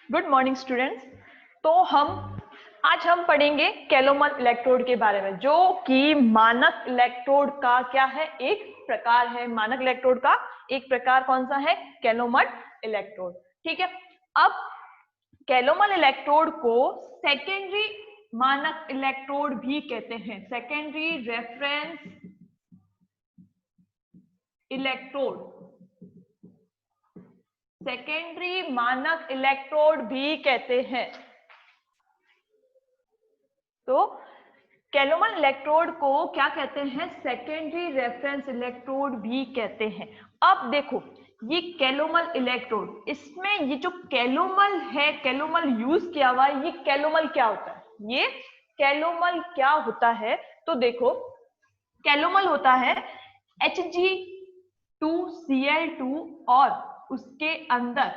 Good morning students. तो आज हम पढ़ेंगे कैलोमल इलेक्ट्रोड के बारे में, जो कि मानक इलेक्ट्रोड का क्या है, एक प्रकार है। मानक इलेक्ट्रोड का एक प्रकार कौन सा है? Calomel electrode. ठीक है। अब कैलोमल इलेक्ट्रोड को सेकेंडरी मानक इलेक्ट्रोड भी कहते हैं, सेकेंडरी रेफरेंस इलेक्ट्रोड, सेकेंडरी मानक इलेक्ट्रोड भी कहते हैं। तो कैलोमल इलेक्ट्रोड को क्या कहते हैं? सेकेंडरी रेफरेंस इलेक्ट्रोड भी कहते हैं। अब देखो, ये कैलोमल इलेक्ट्रोड, इसमें ये जो कैलोमल है, कैलोमल यूज किया हुआ है, ये कैलोमल क्या होता है? ये कैलोमल क्या होता है? तो देखो, कैलोमल होता है Hg2Cl2 और उसके अंदर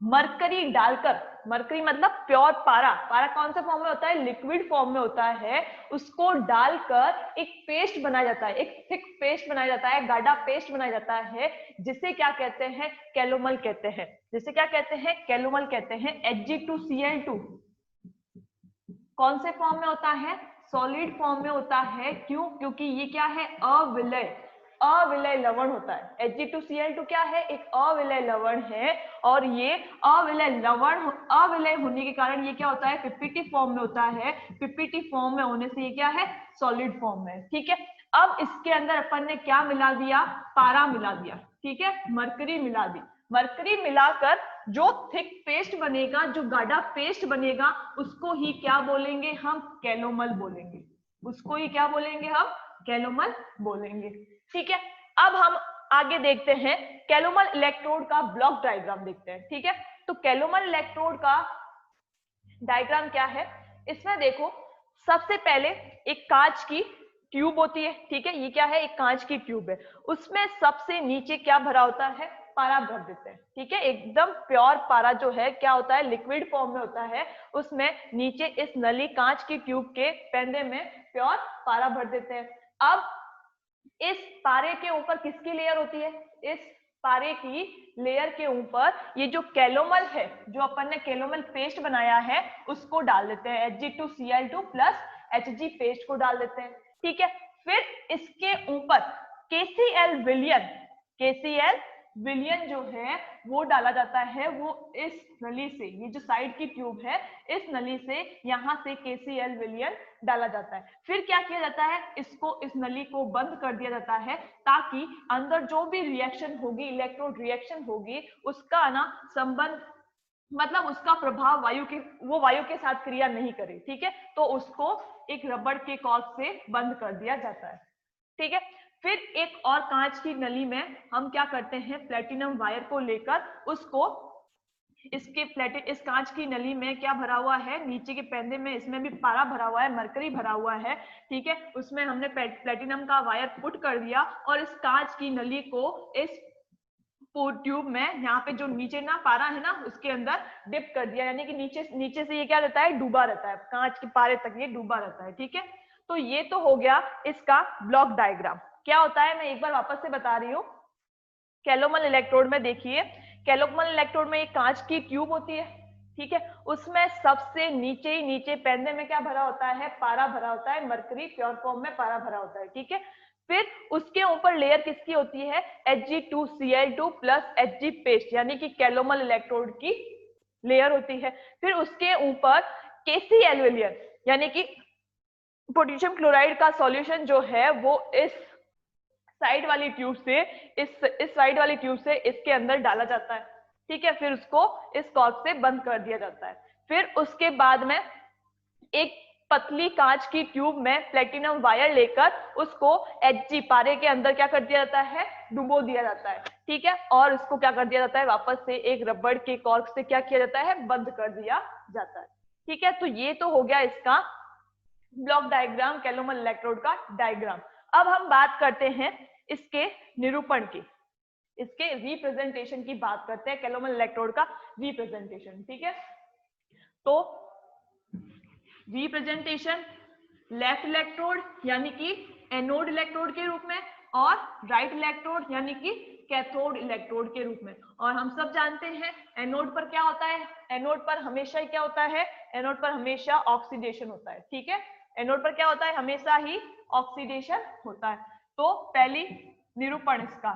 मरकरी डालकर, मरकरी मतलब प्योर पारा, पारा कौन से फॉर्म में होता है? लिक्विड फॉर्म में होता है। उसको डालकर एक पेस्ट बनाया जाता है, एक थिक पेस्ट बनाया जाता है, गाढ़ा पेस्ट बनाया जाता है, जिसे क्या कहते हैं? कैलोमल कहते हैं। जिसे क्या कहते हैं? कैलोमल कहते हैं। Hg2Cl2 कौन से फॉर्म में होता है? सॉलिड फॉर्म में होता है। क्यों? क्योंकि ये क्या है? अविलय, अविलय लवण होता है। Hg2Cl2 क्या है? एक अविलय लवण है, और ये अविलय लवण, अविलय होने के कारण ये क्या होता है? पीपीटी फॉर्म में होता है। पीपीटी फॉर्म में होने से ये क्या है? सॉलिड फॉर्म में। ठीक है। अब इसके अंदर अपन ने क्या मिला दिया? पारा मिला दिया। ठीक है, मरकरी मिला दी। मरकरी मिलाकर जो थिक पेस्ट बनेगा, जो गाढ़ा पेस्ट बनेगा, उसको ही क्या बोलेंगे हम? कैलोमल बोलेंगे। उसको ही क्या बोलेंगे हम? कैलोमल बोलेंगे। ठीक है। अब हम आगे देखते हैं, कैलोमल इलेक्ट्रोड का ब्लॉक डायग्राम देखते हैं। ठीक है। तो कैलोमल इलेक्ट्रोड का डायग्राम क्या है? इसमें देखो, सबसे पहले एक कांच की ट्यूब होती है। ठीक है, ये क्या है? एक कांच की ट्यूब है। उसमें सबसे नीचे क्या भरा होता है? पारा भर देते हैं। ठीक है, एकदम प्योर पारा जो है क्या होता है? लिक्विड फॉर्म में होता है। उसमें नीचे इस नली कांच की ट्यूब के पेंदे में प्योर पारा भर देते हैं। अब इस पारे के ऊपर किसकी लेयर होती है? इस पारे की लेयर के ऊपर ये जो कैलोमल है, जो अपन ने कैलोमल पेस्ट बनाया है, उसको डाल देते हैं। Hg2Cl2 प्लस Hg पेस्ट को डाल देते हैं। ठीक है। फिर इसके ऊपर KCl विलियन, KCl विलियन जो है वो डाला जाता है। वो इस नली से, ये जो साइड की ट्यूब है, इस नली से यहां से KCl विलियन डाला जाता है। फिर क्या किया जाता है? इसको, इस नली को बंद कर दिया जाता है, ताकि अंदर जो भी रिएक्शन होगी, इलेक्ट्रोड रिएक्शन होगी, उसका ना संबंध, मतलब उसका प्रभाव वायु के, वो वायु के साथ क्रिया नहीं करे। ठीक है। तो उसको एक रबड़ के कॉर्क से बंद कर दिया जाता है। ठीक है। फिर एक और कांच की नली में हम क्या करते हैं? प्लेटिनम वायर को लेकर उसको, इसके इस कांच की नली में क्या भरा हुआ है? नीचे के पेंदे में, इसमें भी पारा भरा हुआ है, मरकरी भरा हुआ है। ठीक है। उसमें हमने प्लेटिनम का वायर पुट कर दिया, और इस कांच की नली को इस ट्यूब में, यहाँ पे जो नीचे ना पारा है ना, उसके अंदर डिप कर दिया। यानी कि नीचे नीचे से ये क्या रहता है? डूबा रहता है, कांच के पारे तक ये डूबा रहता है। ठीक है। तो ये तो हो गया इसका ब्लॉक डायग्राम। क्या होता है, मैं एक बार वापस से बता रही हूँ। कैलोमल इलेक्ट्रोड में देखिए, कैलोमल इलेक्ट्रोड में एक कांच की ट्यूब होती है। ठीक है। उसमें सबसे नीचे ही नीचे पेंदे में क्या भरा होता है? पारा भरा होता है, मरकरी प्योर फॉर्म में पारा भरा होता है। ठीक है। फिर उसके ऊपर लेयर किसकी होती है? Hg2Cl2 प्लस Hg पेस्ट, यानी कि कैलोमल इलेक्ट्रोड की लेयर होती है। फिर उसके ऊपर KCl विलियन, यानी कि पोटेशियम क्लोराइड का सॉल्यूशन जो है, वो इस साइड वाली ट्यूब से, इस साइड वाली ट्यूब से इसके अंदर डाला जाता है। ठीक है। फिर उसको इस कॉर्क से बंद कर दिया जाता है। फिर उसके बाद में एक पतली कांच की ट्यूब में प्लेटिनम वायर लेकर उसको Hg पारे के अंदर क्या कर दिया जाता है? डुबो दिया जाता है। ठीक है। और उसको क्या कर दिया जाता है? वापस से एक रबड़ के कॉर्क से क्या किया जाता है? बंद कर दिया जाता है। ठीक है। तो ये तो हो गया इसका ब्लॉक डायग्राम, कैलोमल इलेक्ट्रोड का डायग्राम। अब हम बात करते हैं इसके निरूपण की, इसके रिप्रेजेंटेशन की बात करते हैं, कैलोमल इलेक्ट्रोड का रिप्रेजेंटेशन। ठीक है। तो रिप्रेजेंटेशन, लेफ्ट इलेक्ट्रोड यानी कि एनोड इलेक्ट्रोड के रूप में, और राइट इलेक्ट्रोड यानी कि कैथोड इलेक्ट्रोड के रूप में। और हम सब जानते हैं एनोड पर क्या होता है, एनोड पर हमेशा ही क्या होता है, एनोड पर हमेशा ऑक्सीडेशन होता है। ठीक है, एनोड पर क्या होता है, हमेशा ही ऑक्सीडेशन होता है। तो पहली निरूपण इसका,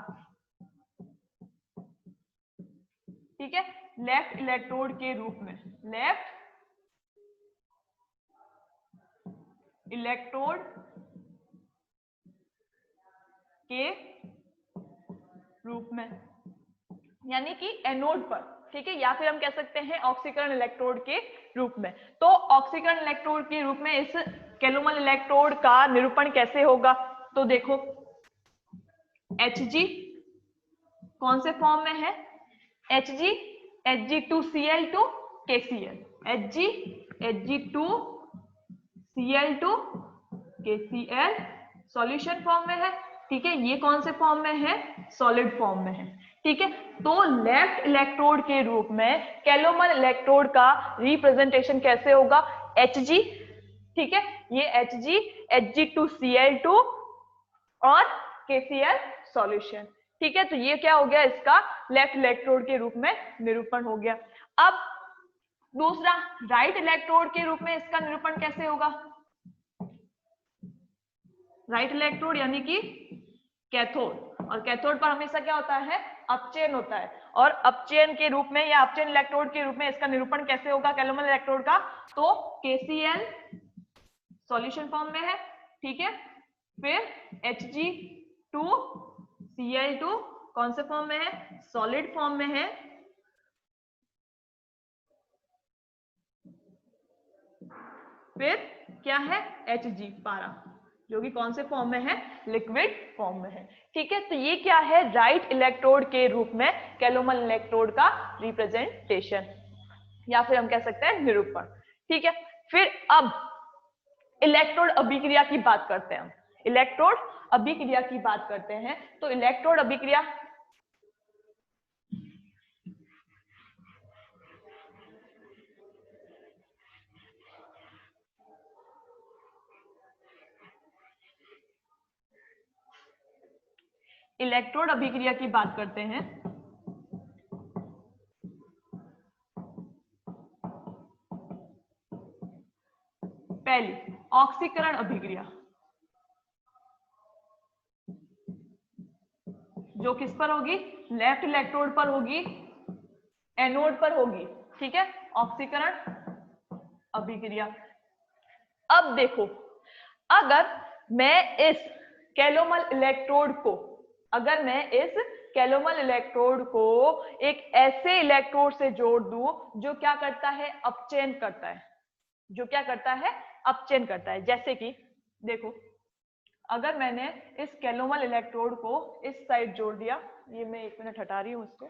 ठीक है, लेफ्ट इलेक्ट्रोड के रूप में, लेफ्ट इलेक्ट्रोड के रूप में, यानी कि एनोड पर, ठीक है, या फिर हम कह सकते हैं ऑक्सीकरण इलेक्ट्रोड के रूप में। तो ऑक्सीकरण इलेक्ट्रोड के रूप में इस कैलोमल इलेक्ट्रोड का निरूपण कैसे होगा, तो देखो Hg कौन से फॉर्म में है, Hg Hg2Cl2 KCl, Hg Hg2Cl2 KCl solution form में है। ठीक है, ये कौन से फॉर्म में है, सॉलिड फॉर्म में है। ठीक है, तो लेफ्ट इलेक्ट्रोड के रूप में कैलोमल इलेक्ट्रोड का रिप्रेजेंटेशन कैसे होगा, Hg, ठीक है, ये Hg Hg2Cl2 और KCl सॉल्यूशन। ठीक है, तो ये क्या हो गया, इसका लेफ्ट इलेक्ट्रोड के रूप में निरूपण हो गया। अब दूसरा राइट इलेक्ट्रोड के रूप में इसका निरूपण कैसे होगा, राइट इलेक्ट्रोड यानी कि कैथोड, और कैथोड पर हमेशा क्या होता है, अपचयन होता है, और अपचयन के रूप में या अपचयन इलेक्ट्रोड के रूप में इसका निरूपण कैसे होगा कैलोमल इलेक्ट्रोड का, तो KCl सॉल्यूशन फॉर्म में है। ठीक है, फिर Hg2Cl2 कौन से फॉर्म में है, सॉलिड फॉर्म में है, फिर क्या है Hg पारा, जो कि कौन से फॉर्म में है, लिक्विड फॉर्म में है। ठीक है, तो ये क्या है, राइट इलेक्ट्रोड के रूप में कैलोमल इलेक्ट्रोड का रिप्रेजेंटेशन, या फिर हम कह सकते हैं निरूपण। ठीक है, फिर अब इलेक्ट्रोड अभिक्रिया की बात करते हैं, इलेक्ट्रोड अभिक्रिया की बात करते हैं। तो इलेक्ट्रोड अभिक्रिया, इलेक्ट्रोड अभिक्रिया की बात करते हैं। पहली ऑक्सीकरण अभिक्रिया, जो किस पर होगी, लेफ्ट इलेक्ट्रोड पर होगी, एनोड पर होगी। ठीक है, ऑक्सीकरण अभिक्रिया। अब देखो, अगर मैं इस कैलोमल इलेक्ट्रोड को, अगर मैं इस कैलोमल इलेक्ट्रोड को एक ऐसे इलेक्ट्रोड से जोड़ दूं जो क्या करता है, अपचयन करता है, जो क्या करता है, अपचयन करता है। जैसे कि देखो, अगर मैंने इस कैलोमल इलेक्ट्रोड को इस साइड जोड़ दिया, ये मैं 1 मिनट हटा रही हूं इसको,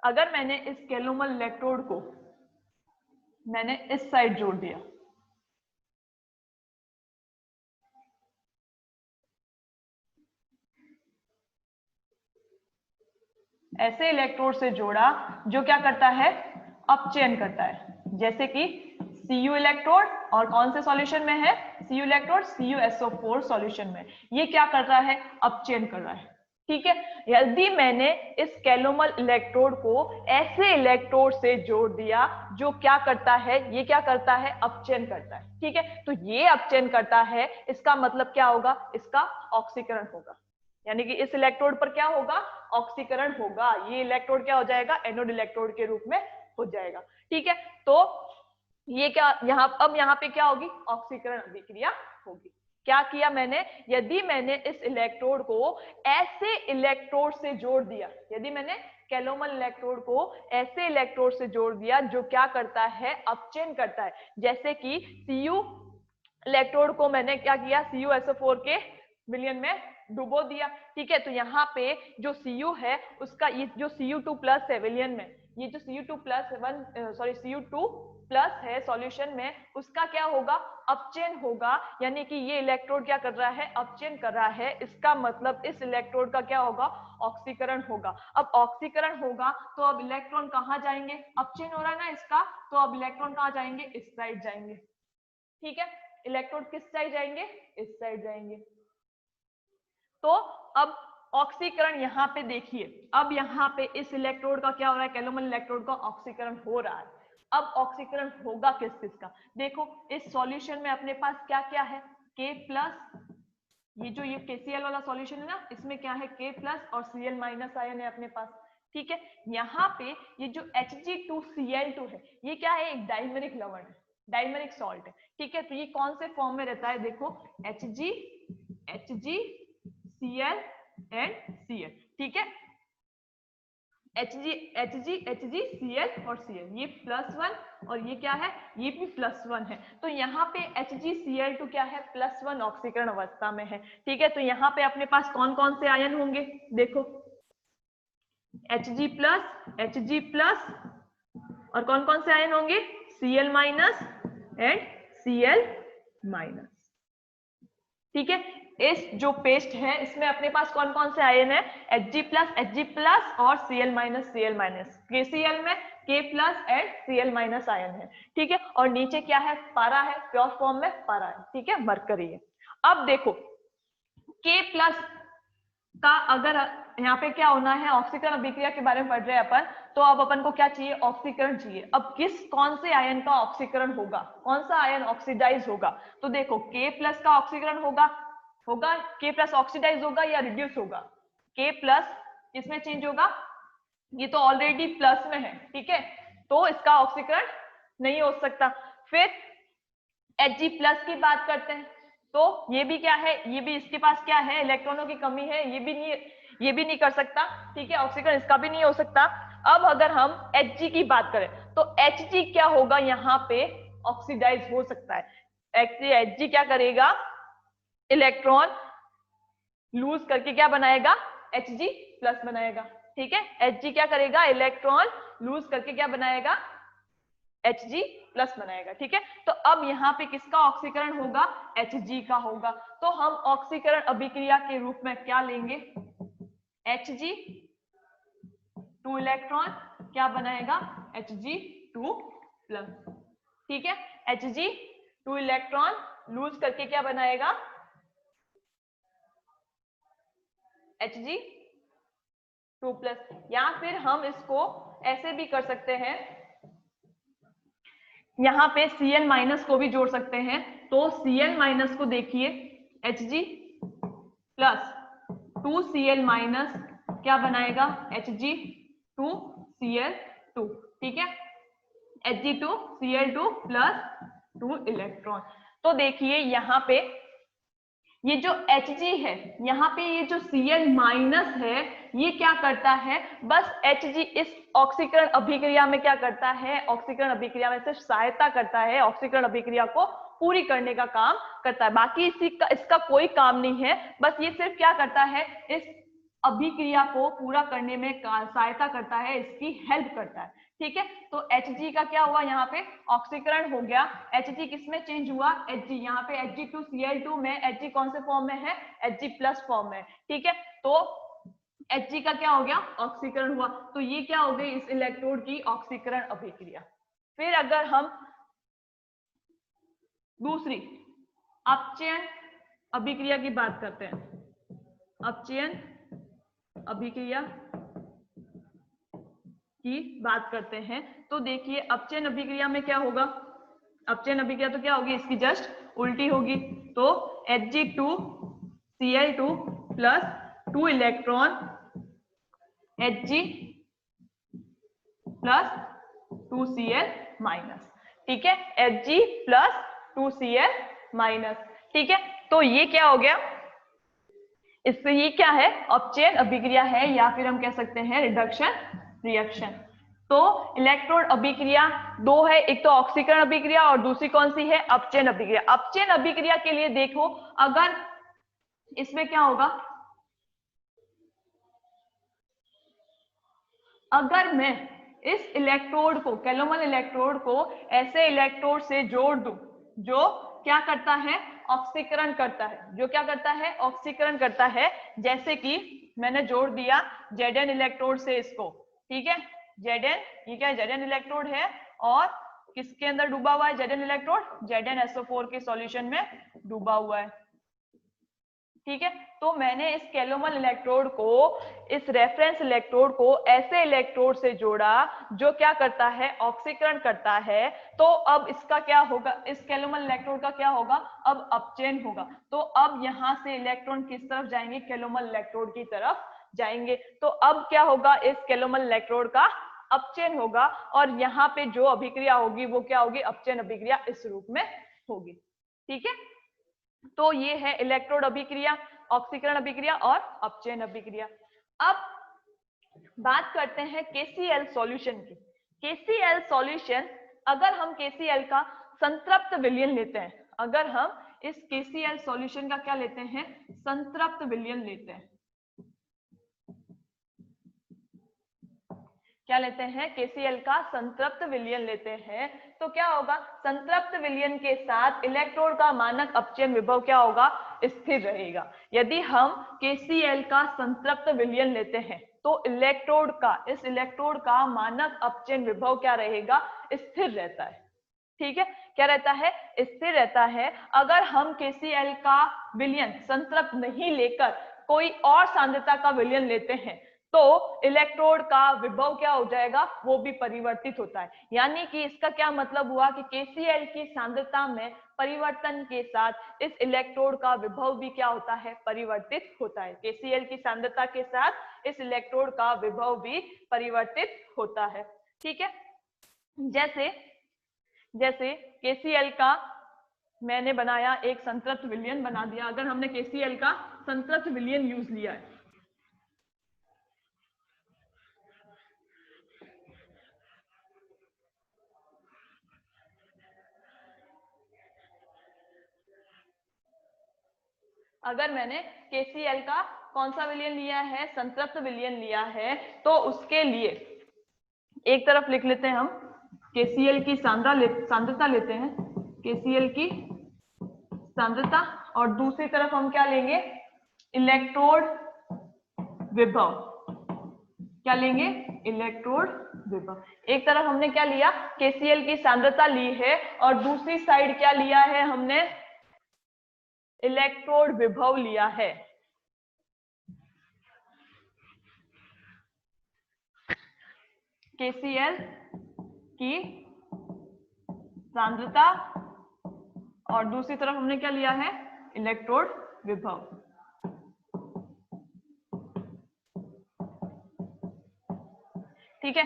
अगर मैंने इस कैलोमल इलेक्ट्रोड को मैंने इस साइड जोड़ दिया, ऐसे इलेक्ट्रोड से जोड़ा जो क्या करता है, अपचयन करता है। जैसे कि Cu इलेक्ट्रोड, और कौन से सॉल्यूशन में है, Cu इलेक्ट्रोड CuSO4 सॉल्यूशन में, ये क्या कर रहा है, अपचयन कर रहा है। ठीक है, यदि मैंने इस कैलोमल इलेक्ट्रोड को ऐसे इलेक्ट्रोड से जोड़ दिया जो क्या करता है, ये क्या करता है, अपचयन करता है। ठीक है, तो ये अपचयन करता है, इसका मतलब क्या होगा, इसका ऑक्सीकरण होगा, यानी कि इस इलेक्ट्रोड पर क्या होगा, ऑक्सीकरण होगा। ये इलेक्ट्रोड क्या हो जाएगा, एनोड इलेक्ट्रोड के रूप में हो जाएगा। ठीक है, तो ये क्या, अब यहाँ पे क्या होगी, ऑक्सीकरण अभिक्रिया होगी। क्या किया मैंने, यदि मैंने इस इलेक्ट्रोड को ऐसे इलेक्ट्रोड से जोड़ दिया, यदि मैंने कैलोमल इलेक्ट्रोड को ऐसे इलेक्ट्रोड से जोड़ दिया जो क्या करता है, अपचयन करता है। जैसे कि Cu इलेक्ट्रोड को मैंने क्या किया, CuSO4 के विलयन में डुबो दिया। ठीक है, तो यहाँ पे जो Cu है उसका, ये जो Cu2 प्लस है विलयन में, ये जो Cu2 प्लस Cu2 प्लस है सॉल्यूशन में, उसका क्या होगा, अपचयन होगा, यानी कि ये इलेक्ट्रोड क्या कर रहा है, अपचयन कर रहा है। इसका मतलब इस इलेक्ट्रोड का क्या होगा, ऑक्सीकरण होगा। अब ऑक्सीकरण होगा तो अब इलेक्ट्रॉन कहाँ जाएंगे, अपचयन हो रहा है ना इसका, तो अब इलेक्ट्रॉन कहाँ जाएंगे, इस साइड जाएंगे। ठीक है, इलेक्ट्रोड किस साइड जाएंगे, इस साइड जाएंगे। तो अब ऑक्सीकरण यहाँ पे देखिए, अब यहाँ पे इस इलेक्ट्रोड का क्या हो रहा है, कैलोमल इलेक्ट्रोड का ऑक्सीकरण हो रहा है। अब ऑक्सीकरण होगा किस किस का, देखो इस सॉल्यूशन में अपने पास क्या क्या है, K प्लस, ये KCl वाला सॉल्यूशन है ना, इसमें क्या है K प्लस और Cl माइनस आयन है अपने पास। ठीक है, यहाँ पे ये जो Hg2Cl2 है, ये क्या है, एक डाइमेरिक लवण है, डाइमेरिक सॉल्ट है। ठीक है, तो ये कौन से फॉर्म में रहता है, देखो Hg Cl एंड Cl। ठीक है, Hg Cl और Cl, ये +1 और ये क्या है, ये भी +1 है। तो यहाँ पे HgCl2 क्या है, +1 ऑक्सीकरण अवस्था में है। ठीक है, तो यहाँ पे अपने पास कौन कौन से आयन होंगे, देखो Hg+ और कौन कौन से आयन होंगे, Cl- एंड Cl-। ठीक है, इस जो पेस्ट है इसमें अपने पास कौन कौन से आयन है, Hg+ और Cl-, KCl में K+ एंड Cl- आयन है। ठीक है, और नीचे क्या है, पारा है, प्योर फॉर्म में पारा है। ठीक है, मरकरी है। अब देखो K+ का अगर यहाँ पे क्या होना है, ऑक्सीकरण अभिक्रिया के बारे में पढ़ रहे हैं अपन, तो अब अपन को क्या चाहिए, ऑक्सीकरण चाहिए। अब कौन से आयन का ऑक्सीकरण होगा, कौन सा आयन ऑक्सीडाइज होगा, तो देखो K+ का ऑक्सीकरण होगा K+ ऑक्सीडाइज होगा या रिड्यूस होगा, K+ किसमें चेंज होगा, ये तो ऑलरेडी प्लस में है। ठीक है, तो इसका ऑक्सीकरण नहीं हो सकता। फिर Hg+ की बात करते हैं, तो ये भी क्या है, ये भी इसके पास क्या है, इलेक्ट्रॉनों की कमी है, ये भी नहीं कर सकता। ठीक है, ऑक्सीकरण इसका भी नहीं हो सकता। अब अगर हम Hg की बात करें, तो Hg क्या होगा, यहाँ पे ऑक्सीडाइज हो सकता है। Hg क्या करेगा, इलेक्ट्रॉन लूज करके क्या बनाएगा, Hg+ बनाएगा। ठीक है, Hg क्या करेगा, इलेक्ट्रॉन लूज करके क्या बनाएगा, Hg+ बनाएगा। ठीक है, तो अब यहाँ पे किसका ऑक्सीकरण होगा, Hg का होगा। तो हम ऑक्सीकरण अभिक्रिया के रूप में क्या लेंगे, Hg, 2 इलेक्ट्रॉन क्या बनाएगा, Hg2+। ठीक है, Hg 2 इलेक्ट्रॉन लूज करके क्या बनाएगा, Hg2+। या फिर हम इसको ऐसे भी कर सकते हैं, यहाँ पे Cl- को भी जोड़ सकते हैं। तो Cl- को देखिए, Hg+ 2Cl- क्या बनाएगा, Hg2Cl2। ठीक है, Hg2Cl2 + 2 इलेक्ट्रॉन। तो देखिए यहाँ पे ये जो Hg है, यहाँ पे ये जो Cl- है, ये क्या करता है, बस Hg इस ऑक्सीकरण अभिक्रिया में क्या करता है, ऑक्सीकरण अभिक्रिया में सिर्फ सहायता करता है, ऑक्सीकरण अभिक्रिया को पूरी करने का काम करता है। बाकी इसका कोई काम नहीं है, बस ये सिर्फ क्या करता है, इस अभिक्रिया को पूरा करने में सहायता करता है, इसकी हेल्प करता है। ठीक है, तो Hg का क्या हुआ, यहाँ पे ऑक्सीकरण हो गया। Hg किसमें चेंज हुआ, Hg यहाँ पे Hg2Cl2 में Hg कौन से फॉर्म में है, Hg+ फॉर्म में। ठीक है, तो Hg का क्या हो गया, ऑक्सीकरण हुआ। तो ये क्या हो गई, इस इलेक्ट्रोड की ऑक्सीकरण अभिक्रिया। फिर अगर हम दूसरी अपचयन अभिक्रिया की बात करते हैं, अपचयन अभिक्रिया की बात करते हैं, तो देखिए अपचयन अभिक्रिया में क्या होगा, अपचयन अभिक्रिया तो क्या होगी, इसकी जस्ट उल्टी होगी। तो Hg2Cl2 + 2 इलेक्ट्रॉन Hg + 2Cl-। ठीक है, Hg + 2Cl-। ठीक है, तो ये क्या हो गया, इससे ये क्या है, अपचयन अभिक्रिया है, या फिर हम कह सकते हैं रिडक्शन रिएक्शन। तो इलेक्ट्रोड अभिक्रिया दो है, एक तो ऑक्सीकरण अभिक्रिया और दूसरी कौन सी है, अपचयन अभिक्रिया। अपचयन अभिक्रिया के लिए देखो, अगर इसमें क्या होगा, अगर मैं इस इलेक्ट्रोड को, कैलोमल इलेक्ट्रोड को ऐसे इलेक्ट्रोड से जोड़ दूं जो क्या करता है, ऑक्सीकरण करता है, जो क्या करता है, ऑक्सीकरण करता है। जैसे कि मैंने जोड़ दिया Zn इलेक्ट्रोड से इसको। ठीक है, Zn, ये क्या है, Zn इलेक्ट्रोड है, और किसके अंदर डूबा हुआ है Zn इलेक्ट्रोड, ZnSO4 के सॉल्यूशन में डूबा हुआ है। ठीक है, तो मैंने इस कैलोमल इलेक्ट्रोड को, इस रेफरेंस इलेक्ट्रोड को ऐसे इलेक्ट्रोड से जोड़ा जो क्या करता है, ऑक्सीकरण करता है। तो अब इसका क्या होगा, इस कैलोमल इलेक्ट्रोड का क्या होगा, अब अपचयन होगा। तो अब यहां से इलेक्ट्रॉन किस तरफ जाएंगे, कैलोमल इलेक्ट्रोड की तरफ जाएंगे। तो अब क्या होगा, इस कैलोमल इलेक्ट्रोड का अपचयन होगा और यहाँ पे जो अभिक्रिया होगी वो क्या होगी, अपचयन अभिक्रिया इस रूप में होगी। ठीक है, तो ये है इलेक्ट्रोड अभिक्रिया, ऑक्सीकरण अभिक्रिया और अपचयन अभिक्रिया। अब बात करते हैं KCl सॉल्यूशन की। KCl सॉल्यूशन, अगर हम KCl का संतृप्त विलयन लेते हैं, अगर हम इस KCl सॉल्यूशन का क्या लेते हैं, संतृप्त विलयन लेते हैं, क्या लेते हैं, KCl का संतृप्त विलयन लेते हैं, तो क्या होगा, संतृप्त विलयन के साथ इलेक्ट्रोड का मानक अपचयन विभव क्या होगा, स्थिर रहेगा। यदि हम KCl का संतृप्त विलयन लेते हैं तो इलेक्ट्रोड का, इस इलेक्ट्रोड का मानक अपचयन विभव क्या रहेगा, स्थिर रहता है। ठीक है, क्या रहता है, स्थिर रहता है। अगर हम KCl का विलयन संतृप्त नहीं लेकर कोई और सांद्रता का विलयन लेते हैं तो इलेक्ट्रोड का विभव क्या हो जाएगा, वो भी परिवर्तित होता है। यानी कि इसका क्या मतलब हुआ कि KCl की सांद्रता में परिवर्तन के साथ इस इलेक्ट्रोड का विभव भी क्या होता है, परिवर्तित होता है। KCl की सांद्रता के साथ इस इलेक्ट्रोड का विभव भी परिवर्तित होता है। ठीक है, जैसे KCl का मैंने बनाया, एक संतृप्त विलयन बना दिया। अगर हमने KCl का संतृप्त विलयन यूज लिया है, अगर मैंने KCl का कौन सा विलयन लिया है, संतृप्त विलयन लिया है, तो उसके लिए एक तरफ लिख लेते हैं हम KCl की सांद्रता लेते हैं, KCl की सांद्रता, और दूसरी तरफ हम क्या लेंगे, इलेक्ट्रोड विभव। क्या लेंगे, इलेक्ट्रोड विभव। एक तरफ हमने क्या लिया, KCl की सांद्रता ली है और दूसरी साइड क्या लिया है हमने, इलेक्ट्रोड विभव लिया है। KCl की सांद्रता और दूसरी तरफ हमने क्या लिया है, इलेक्ट्रोड विभव। ठीक है,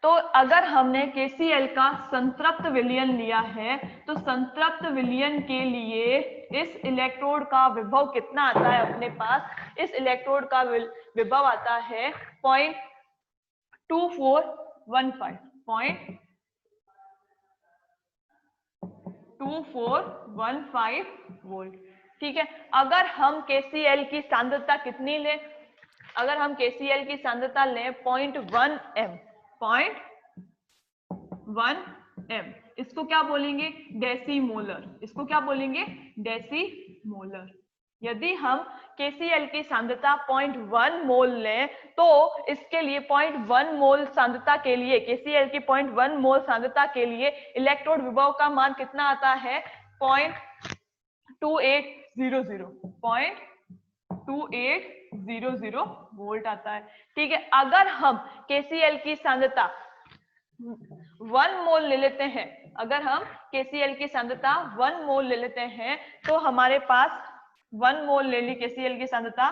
तो अगर हमने KCl का संतृप्त विलयन लिया है तो संतृप्त विलयन के लिए इस इलेक्ट्रोड का विभव कितना आता है अपने पास, इस इलेक्ट्रोड का विभव आता है 0.2415 वोल्ट। ठीक है, अगर हम KCl की सांद्रता कितनी लें, अगर हम KCl की सांद्रता लें 0.1 m, इसको क्या बोलेंगे, डेसीमोलर। इसको क्या बोलेंगे, डेसीमोलर। यदि हम KCl की सांद्रता 0.1 मोल लें तो इसके लिए 0.1 मोल सांद्रता के लिए, KCl की 0.1 मोल सांद्रता के लिए इलेक्ट्रोड विभव का मान कितना आता है, 0.2800 वोल्ट आता है। ठीक है, अगर हम KCl की सांद्रता 1 मोल ले लेते हैं, अगर हम KCl की सांद्रता 1 मोल ले लेते हैं तो हमारे पास 1 मोल ले ली KCl की सांद्रता,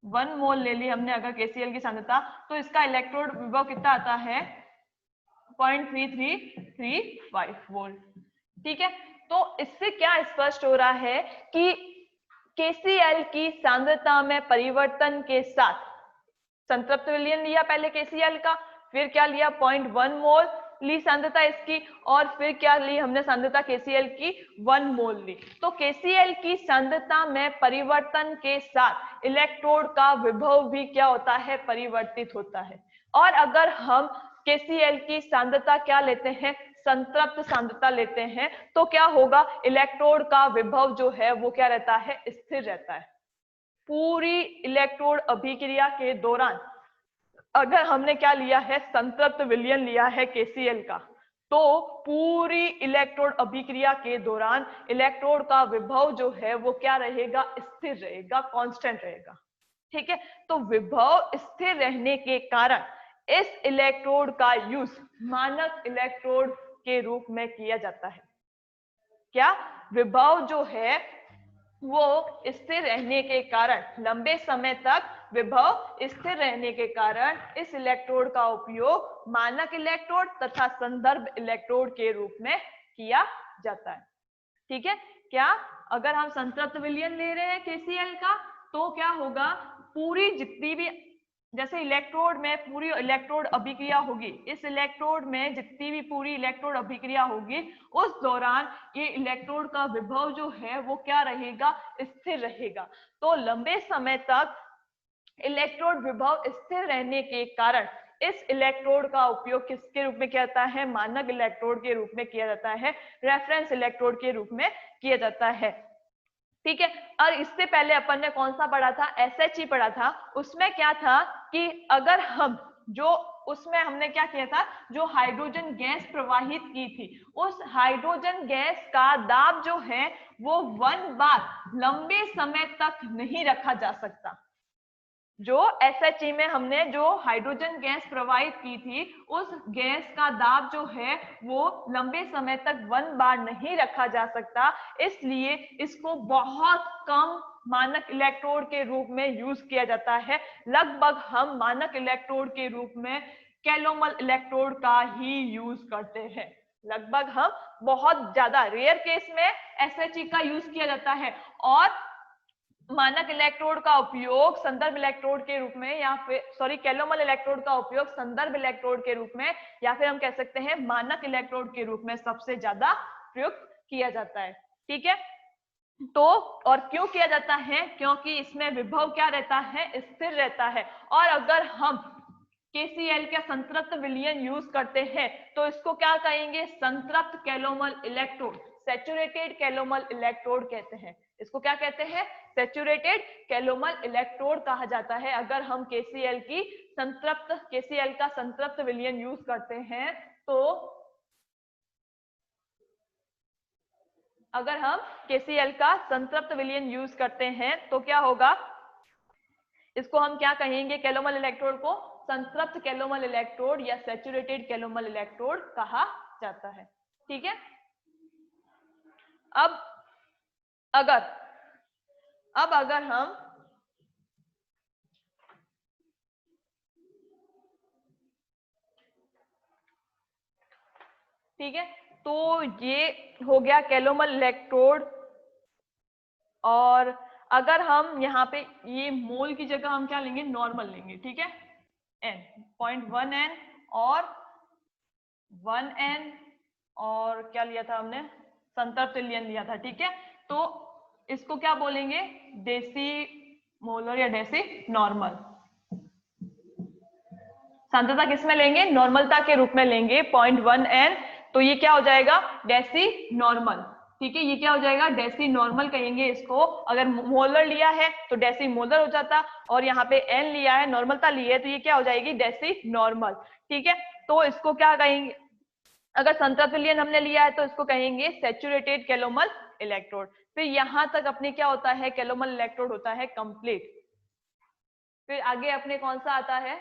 1 मोल ले ली हमने अगर KCl की सांद्रता, तो इसका इलेक्ट्रोड विभव कितना आता है, 0.3335 वोल्ट। ठीक है, तो इससे क्या स्पष्ट हो रहा है कि KCl की सांद्रता में परिवर्तन के साथ संतृप्त विलयन लिया पहले KCl का, फिर क्या लिया 0.1 मोल ली सांद्रता इसकी, और फिर क्या ली हमने सांद्रता KCl की 1 मोल ली। तो KCl की सांद्रता में परिवर्तन के साथ इलेक्ट्रोड का विभव भी क्या होता है, परिवर्तित होता है। और अगर हम KCl की सांद्रता क्या लेते हैं, संतृप्त सांद्रता लेते हैं, तो क्या होगा, इलेक्ट्रोड का विभव जो है वो क्या रहता है, स्थिर रहता है। पूरी इलेक्ट्रोड अभिक्रिया के दौरान अगर हमने क्या लिया है, संतृप्त विलयन लिया है KCl का, तो पूरी इलेक्ट्रोड अभिक्रिया के दौरान इलेक्ट्रोड का विभव जो है वो क्या रहेगा, स्थिर रहेगा, कांस्टेंट रहेगा। ठीक है, तो विभव स्थिर रहने के कारण इस इलेक्ट्रोड का यूज मानक इलेक्ट्रोड के रूप में किया जाता है। क्या विभव जो है वो स्थिर रहने के कारण, लंबे समय तक विभव स्थिर रहने के कारण इस इलेक्ट्रोड का उपयोग मानक इलेक्ट्रोड तथा संदर्भ इलेक्ट्रोड के रूप में किया जाता है। ठीक है, क्या अगर हम संतृप्त विलयन ले रहे हैं KCl का, तो क्या होगा, पूरी जितनी भी, जैसे इलेक्ट्रोड में पूरी इलेक्ट्रोड अभिक्रिया होगी, इस इलेक्ट्रोड में जितनी भी पूरी इलेक्ट्रोड अभिक्रिया होगी, उस दौरान ये इलेक्ट्रोड का विभव जो है वो क्या रहेगा, स्थिर रहेगा। तो लंबे समय तक इलेक्ट्रोड विभव स्थिर रहने के कारण इस इलेक्ट्रोड का उपयोग किसके रूप में किया जाता है, मानक इलेक्ट्रोड के रूप में किया जाता है, रेफरेंस इलेक्ट्रोड के रूप में किया जाता है। ठीक है, और इससे पहले अपन ने कौन सा पढ़ा था, SHE पढ़ा था। उसमें क्या था कि अगर हम जो, उसमें हमने क्या किया था, जो हाइड्रोजन गैस प्रवाहित की थी, उस हाइड्रोजन गैस का दाब जो है वो 1 बार लंबे समय तक नहीं रखा जा सकता। जो SHE में हमने जो हाइड्रोजन गैस प्रवाहित की थी, उस गैस का दाब जो है वो लंबे समय तक 1 बार नहीं रखा जा सकता, इसलिए इसको बहुत कम मानक इलेक्ट्रोड के रूप में यूज किया जाता है। लगभग हम मानक इलेक्ट्रोड के रूप में कैलोमल इलेक्ट्रोड का ही यूज करते हैं। लगभग हम बहुत ज्यादा रेयर केस में SHE का यूज किया जाता है, और मानक इलेक्ट्रोड का उपयोग संदर्भ इलेक्ट्रोड के रूप में, या फिर कैलोमल इलेक्ट्रोड का उपयोग संदर्भ इलेक्ट्रोड के रूप में, या फिर हम कह सकते हैं मानक इलेक्ट्रोड के रूप में सबसे ज्यादा प्रयुक्त किया जाता है। ठीक है, तो और क्यों किया जाता है, क्योंकि इसमें विभव क्या रहता है, स्थिर रहता है। और अगर हम KCl का संतृप्त विलयन यूज करते हैं तो इसको क्या कहेंगे, संतृप्त calomel electrode, saturated calomel electrode कहते हैं। इसको क्या कहते हैं, सैचुरेटेड कैलोमल इलेक्ट्रोड कहा जाता है। अगर हम KCl का संतृप्त विलयन यूज करते हैं, तो अगर हम KCl का संतृप्त विलयन यूज करते हैं तो क्या होगा, इसको हम क्या कहेंगे, कैलोमल इलेक्ट्रोड को संतृप्त कैलोमल इलेक्ट्रोड या सैचुरेटेड कैलोमल इलेक्ट्रोड कहा जाता है। ठीक है, अब अगर हम ठीक है, तो ये हो गया कैलोमल इलेक्ट्रोड। और अगर हम यहाँ पे ये मोल की जगह हम क्या लेंगे, नॉर्मल लेंगे। ठीक है, n 0.1 n और 1 n और क्या लिया था हमने, संतृप्त विलयन लिया था। ठीक है, तो इसको क्या बोलेंगे, डेसी मोलर या डेसी नॉर्मल। सांद्रता किसमें लेंगे, नॉर्मलता के रूप में लेंगे 0.1 n, तो ये क्या हो जाएगा, डेसी नॉर्मल। ठीक है, ये क्या हो जाएगा, डेसी नॉर्मल कहेंगे इसको। अगर मोलर लिया है तो डेसी मोलर हो जाता, और यहाँ पे n लिया है, नॉर्मलता ली है, तो ये क्या हो जाएगी, डेसी नॉर्मल। ठीक है, तो इसको क्या कहेंगे, अगर संतृप्त विलयन हमने लिया है तो इसको कहेंगे सैचुरेटेड कैलोमल इलेक्ट्रोड। फिर यहां तक अपने क्या होता है, कैलोमल इलेक्ट्रोड होता है कंप्लीट। फिर आगे अपने कौन सा आता है,